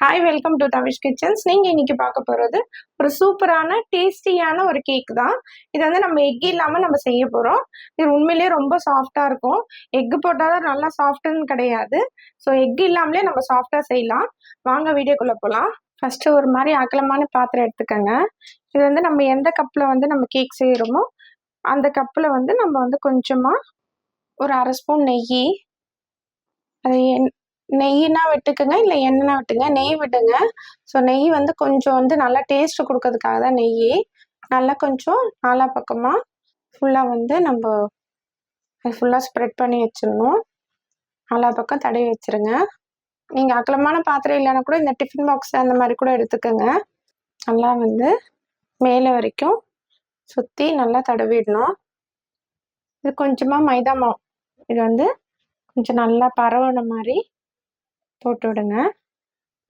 Hi, welcome to Tavish kitchens. நீங்கள் இன்னைக்கு பார்க்க போகிறது ஒரு சூப்பரான டேஸ்டியான ஒரு கேக் தான். இது வந்து நம்ம எக் இல்லாமல் நம்ம செய்ய போகிறோம். இது உண்மையிலேயே ரொம்ப சாஃப்டாக இருக்கும். எக்கு போட்டால் தான் நல்லா சாஃப்ட்டுன்னு கிடையாது. ஸோ எக் இல்லாமலே நம்ம சாஃப்டாக செய்யலாம். வாங்க வீடியோக்குள்ளே போகலாம். ஃபஸ்ட்டு ஒரு மாதிரி அகலமான பாத்திரம் எடுத்துக்கோங்க. இது வந்து நம்ம எந்த கப்பில் வந்து நம்ம கேக் செய்கிறோமோ அந்த கப்பில் வந்து நம்ம வந்து கொஞ்சமாக ஒரு அரை ஸ்பூன் நெய், அது நெய்னா விட்டுக்குங்க, இல்லை எண்ணெய்னா விட்டுங்க. நெய் விடுங்க. ஸோ நெய் வந்து கொஞ்சம் வந்து நல்லா டேஸ்ட் கொடுக்கறதுக்காக தான் நெய். நல்லா கொஞ்சம் நாலா பக்கமாக ஃபுல்லாக வந்து நம்ம ஃபுல்லாக ஸ்ப்ரெட் பண்ணி வச்சிடணும். நாலா பக்கம் தடவி வச்சுருங்க. நீங்கள் அகலமான பாத்திரம் இல்லைன்னா கூட இந்த டிஃபன் பாக்ஸ் அந்த மாதிரி கூட எடுத்துக்கோங்க. நல்லா வந்து மேலே வரைக்கும் சுற்றி நல்லா தடவிடணும். இது கொஞ்சமாக மைதா மாவு, இது வந்து கொஞ்சம் நல்லா பரவன மாதிரி போட்டு விடுங்க.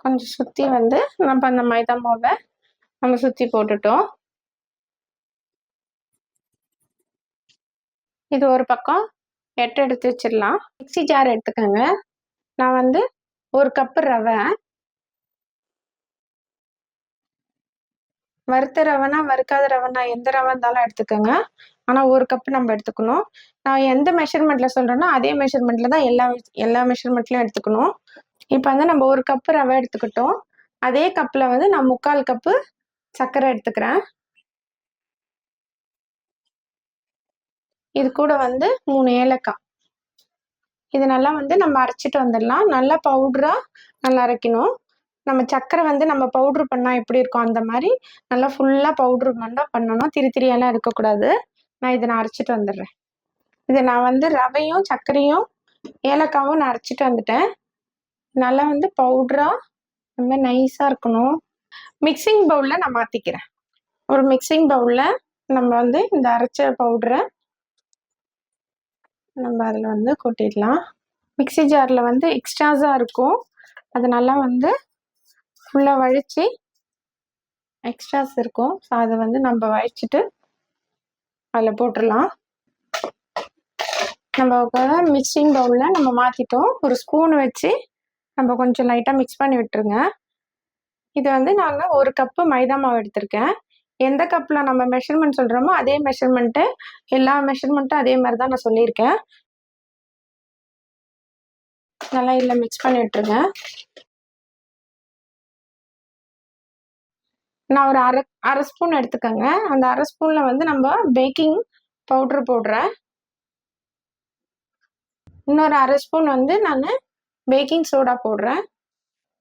கொஞ்சம் சுற்றி வந்து நம்ம அந்த மைதா மாவை நம்ம சுற்றி போட்டுட்டோம். இது ஒரு பக்கம் எடுத்து வச்சிடலாம். மிக்ஸி ஜார் எடுத்துக்கோங்க. நான் வந்து ஒரு கப்பு ரவை, வறுத்த ரவைனா வறுக்காத ரவைனா எந்த ரவை இருந்தாலும் எடுத்துக்கோங்க. ஆனால் ஒரு கப்பு நம்ம எடுத்துக்கணும். நான் எந்த மெஷர்மெண்ட்டில் சொல்கிறேன்னா அதே மெஷர்மெண்ட்டில் தான் எல்லா மெஷர்மெண்ட்லையும் எடுத்துக்கணும். இப்போ வந்து நம்ம ஒரு கப்பு ரவை எடுத்துக்கிட்டோம். அதே கப்பில் வந்து நான் 3/4 கப்பு சர்க்கரை எடுத்துக்கிறேன். இது கூட வந்து 3 ஏலக்காய். இது நல்லா வந்து நம்ம அரைச்சிட்டு வந்துடலாம். நல்லா பவுடராக நல்லா அரைக்கணும். நம்ம சர்க்கரை வந்து நம்ம பவுட்ரு பண்ணால் எப்படி இருக்கும் அந்த மாதிரி நல்லா ஃபுல்லாக பவுட்ரு பண்ணணும். திரியெல்லாம் இருக்கக்கூடாது. நான் அரைச்சிட்டு வந்துடுறேன். இதை நான் வந்து ரவையும் சர்க்கரையும் ஏலக்காவும் நான் அரைச்சிட்டு வந்துட்டேன். நல்லா வந்து பவுட்ராக ரொம்ப நைஸாக இருக்கணும். மிக்சிங் பவுலில் நான் மாற்றிக்கிறேன். ஒரு மிக்சிங் பவுலில் நம்ம வந்து இந்த அரைச்ச பவுடரை நம்ம அதில் வந்து கொட்டிடலாம். மிக்ஸி ஜாரில் வந்து எக்ஸ்ட்ராஸாக இருக்கும். அது நல்லா வந்து ஃபுல்லாக வழித்து எக்ஸ்ட்ராஸ் இருக்கும். ஸோ அதை வந்து நம்ம வழிச்சிட்டு அதில் போட்டுடலாம். நம்ம மிக்சிங் பவுலில் நம்ம மாற்றிட்டோம். ஒரு ஸ்பூன் வச்சு நம்ம கொஞ்சம் லைட்டாக மிக்ஸ் பண்ணி விட்டுருங்க. இது வந்து நான் ஒரு கப்பு மைதா மாவு எடுத்திருக்கேன். எந்த கப்பில் நம்ம மெஷர்மெண்ட் சொல்கிறோமோ அதே மெஷர்மெண்ட்டு, எல்லா மெஷர்மெண்ட்டும் அதே மாதிரி தான் நான் சொல்லியிருக்கேன். நல்லா இதில் மிக்ஸ் பண்ணி விட்டுருங்க. நான் ஒரு அரை ஸ்பூன் எடுத்துக்கோங்க. அந்த அரை ஸ்பூனில் வந்து நம்ம பேக்கிங் பவுட்ரு போடுறேன். இன்னொரு அரை ஸ்பூன் வந்து நான் பேக்கிங் சோடா போடுறேன்.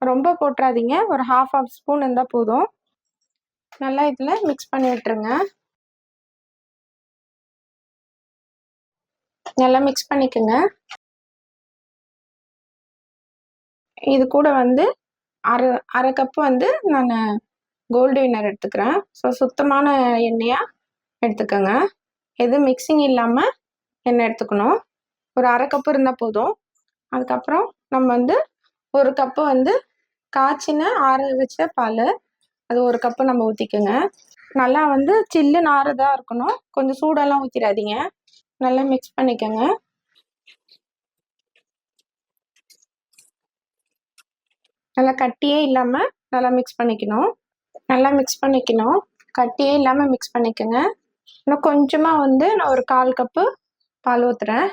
ரொம்ப போட்டுறாதீங்க, ஒரு ஹாஃப் ஸ்பூன் இருந்தால் போதும். நல்லா இதில் மிக்ஸ் பண்ணி விட்டுருங்க. நல்லா மிக்ஸ் பண்ணிக்கோங்க. இது கூட வந்து அரை கப்பு வந்து நான் கோல்டு வின்னர் எடுத்துக்கிறேன். ஸோ சுத்தமான எண்ணெயாக எடுத்துக்கோங்க. எதுவும் மிக்சிங் இல்லாமல் எண்ணெய் எடுத்துக்கணும். ஒரு அரை கப்பு இருந்தால் போதும். அதுக்கப்புறம் நம்ம வந்து ஒரு கப்பு வந்து காய்ச்சின ஆற வச்ச பால், அது ஒரு கப்பு நம்ம ஊற்றிக்கோங்க. நல்லா வந்து சில்லுன்னு ஆறதாக இருக்கணும். கொஞ்சம் சூடெல்லாம் ஊற்றிடாதீங்க. நல்லா மிக்ஸ் பண்ணிக்கோங்க. நல்லா கட்டியே இல்லாமல் நல்லா மிக்ஸ் பண்ணிக்கணும். கட்டியே இல்லாமல் மிக்ஸ் பண்ணிக்கோங்க. இன்னும் கொஞ்சமாக வந்து நான் ஒரு 1/4 கப்பு பால் ஊற்றுறேன்.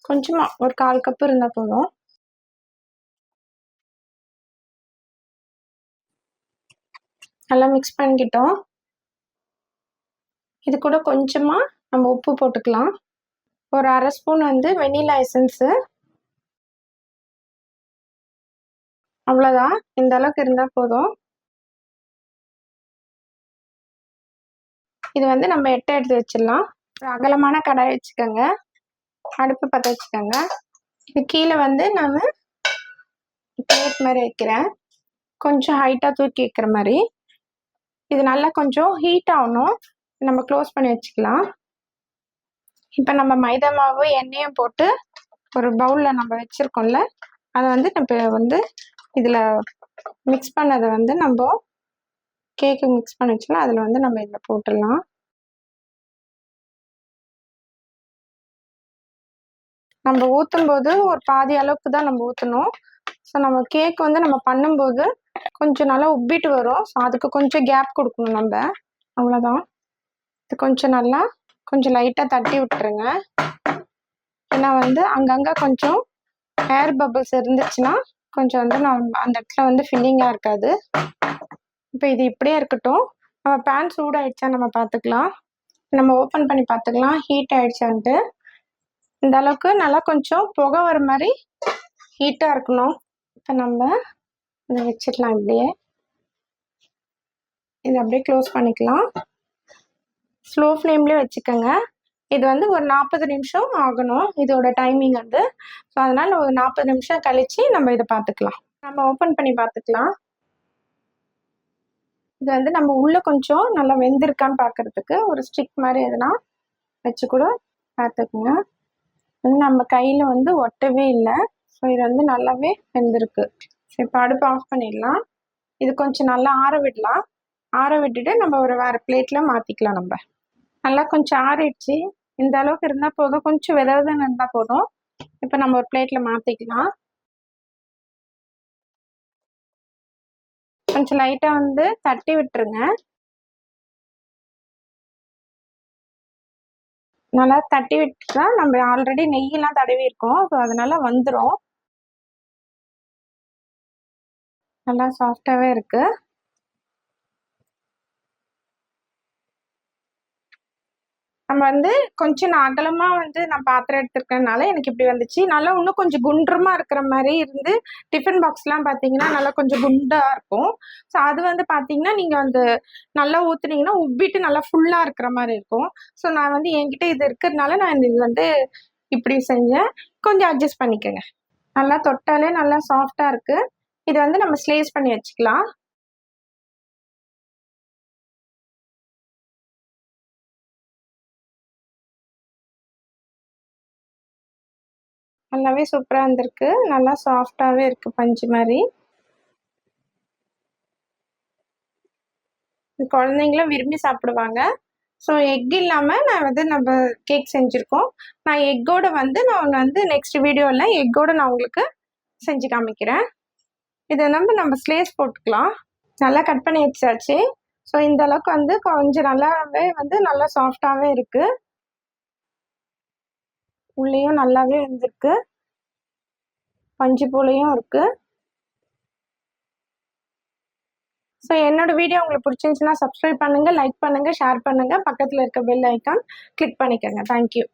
கொஞ்சமாக ஒரு 1/4 கப்பு இருந்தால் போதும். நல்லா மிக்ஸ் பண்ணிக்கிட்டோம். இது கூட கொஞ்சமாக நம்ம உப்பு போட்டுக்கலாம். ஒரு அரை ஸ்பூன் வந்து வெனிலா எசன்ஸு. அவ்வளோதான், இந்த அளவுக்கு இருந்தால் போதும். இது வந்து நம்ம எடுத்து வச்சிடலாம். ஒரு அகலமான கடாய் வச்சுக்கோங்க. அடுப்பு பற்ற வச்சுக்கோங்க. இது கீழே வந்து நான் பிளேட் மாதிரி வைக்கிறேன். கொஞ்சம் ஹைட்டாக தூக்கி வைக்கிற மாதிரி. இது நல்லா கொஞ்சம் ஹீட் ஆகணும். நம்ம க்ளோஸ் பண்ணி வச்சுக்கலாம். இப்போ நம்ம மைதா மாவு எண்ணெயும் போட்டு ஒரு பவுலில் நம்ம வச்சுருக்கோம்ல, அதை வந்து நம்ம வந்து இதில் மிக்ஸ் பண்ணதை வந்து நம்ம கேக்கு மிக்ஸ் பண்ணி வச்சுக்கலாம். அதில் வந்து நம்ம இதில் போட்டுடலாம். நம்ம ஊற்றும் போது ஒரு பாதி அளவுக்கு தான் நம்ம ஊற்றணும். ஸோ நம்ம கேக் வந்து நம்ம பண்ணும்போது கொஞ்சம் நல்லா உப்பிட்டு வரும். ஸோ அதுக்கு கொஞ்சம் கேப் கொடுக்கணும் நம்ம. அவ்வளோதான். இது கொஞ்சம் லைட்டாக தட்டி விட்டுருங்க. ஏன்னா வந்து அங்கங்கே கொஞ்சம் ஏர் பபிள்ஸ் இருந்துச்சுன்னா கொஞ்சம் வந்து அந்த இடத்துல வந்து ஃபில்லிங்காக இருக்காது. இப்போ இது இப்படியே இருக்கட்டும். நம்ம பேன் சூடாயிடுச்சா நம்ம பார்த்துக்கலாம். நம்ம ஓப்பன் பண்ணி பார்த்துக்கலாம் ஹீட் ஆயிடுச்சான்ட்டு. இந்த அளவுக்கு நல்லா கொஞ்சம் புகை வர மாதிரி ஹீட்டாக இருக்கணும். இப்போ நம்ம இதை வச்சிடலாம். இப்படியே இதை அப்படியே க்ளோஸ் பண்ணிக்கலாம். ஸ்லோ ஃப்ளேம்லேயே வச்சுக்கோங்க. இது வந்து ஒரு 40 நிமிஷம் ஆகணும் இதோட டைமிங் வந்து. ஸோ அதனால் ஒரு 40 நிமிஷம் கழித்து நம்ம இதை பார்த்துக்கலாம். நம்ம ஓப்பன் பண்ணி பார்த்துக்கலாம். இது வந்து நம்ம உள்ளே கொஞ்சம் நல்லா வெந்திருக்கான்னு பார்க்குறதுக்கு ஒரு ஸ்டிக் மாதிரி எதுனா வச்சு கூட பார்த்துக்குங்க. நம்ம கையில் வந்து ஒட்டவே இல்லை. ஸோ இது வந்து நல்லாவே வெந்திருக்கு. சரி, இப்போ அடுப்பு ஆஃப் பண்ணிடலாம். இது கொஞ்சம் நல்லா ஆற விடலாம். ஆற விட்டுட்டு நம்ம ஒரு வேறு பிளேட்டில் மாற்றிக்கலாம். நம்ம நல்லா கொஞ்சம் ஆறிடுச்சு. இந்த அளவுக்கு இருந்தால் போதும். கொஞ்சம் விதவிதன்னு இருந்தால் போதும். இப்போ நம்ம ஒரு பிளேட்டில் மாற்றிக்கலாம். கொஞ்சம் லைட்டாக வந்து தட்டி விட்டுருங்க. நல்லா தட்டி விட்டுட்டா நம்ம ஆல்ரெடி நெய்யெல்லாம் தடவி இருக்கோம். ஸோ அதனால வந்துடும். நல்லா சாஃப்டாகவே இருக்குது. நம்ம வந்து கொஞ்சம் அகலமாக வந்து நான் பாத்திரம் எடுத்துருக்கனால எனக்கு இப்படி வந்துச்சு. நல்லா இன்னும் கொஞ்சம் குண்டுமாக இருக்கிற மாதிரி இருந்து டிஃபன் பாக்ஸ்லாம் பார்த்தீங்கன்னா நல்லா கொஞ்சம் குண்டாக இருக்கும். ஸோ அது வந்து பார்த்தீங்கன்னா நீங்கள் வந்து நல்லா ஊற்றுனீங்கன்னா உப்பிட்டு நல்லா ஃபுல்லாக இருக்கிற மாதிரி இருக்கும். ஸோ நான் வந்து என்கிட்ட இது இருக்கிறதுனால நான் இது வந்து இப்படி செஞ்சேன். கொஞ்சம் அட்ஜஸ்ட் பண்ணிக்கோங்க. நல்லா தொட்டாலே நல்லா சாஃப்டாக இருக்குது. இதை வந்து நம்ம ஸ்லைஸ் பண்ணி வச்சுக்கலாம். நல்லாவே சூப்பராக இருந்திருக்கு. நல்லா சாஃப்டாகவே இருக்குது, பஞ்சு மாதிரி. குழந்தைங்களும் விரும்பி சாப்பிடுவாங்க. ஸோ எக் இல்லாமல் நான் வந்து நம்ம கேக் செஞ்சுருக்கோம். நான் எக்கோட வந்து நான் வந்து நெக்ஸ்ட் வீடியோவில் எக்கோட நான் உங்களுக்கு செஞ்சு காமிக்கிறேன். இதை நம்ம ஸ்லேஸ் போட்டுக்கலாம். நல்லா கட் பண்ணி வச்சாச்சு. ஸோ இந்த அளவுக்கு வந்து கொஞ்சம் நல்லாவே வந்து நல்லா சாஃப்டாகவே இருக்குது. உள்ளேயும் நல்லாவே வந்திருக்கு. பஞ்சு போலையும் இருக்குது. ஸோ என்னோட வீடியோ உங்களுக்கு பிடிச்சிருந்துச்சுன்னா சப்ஸ்கிரைப் பண்ணுங்கள், லைக் பண்ணுங்கள், ஷேர் பண்ணுங்கள். பக்கத்தில் இருக்க பெல் ஐக்கான் கிளிக் பண்ணிக்கோங்க. தேங்க்யூ.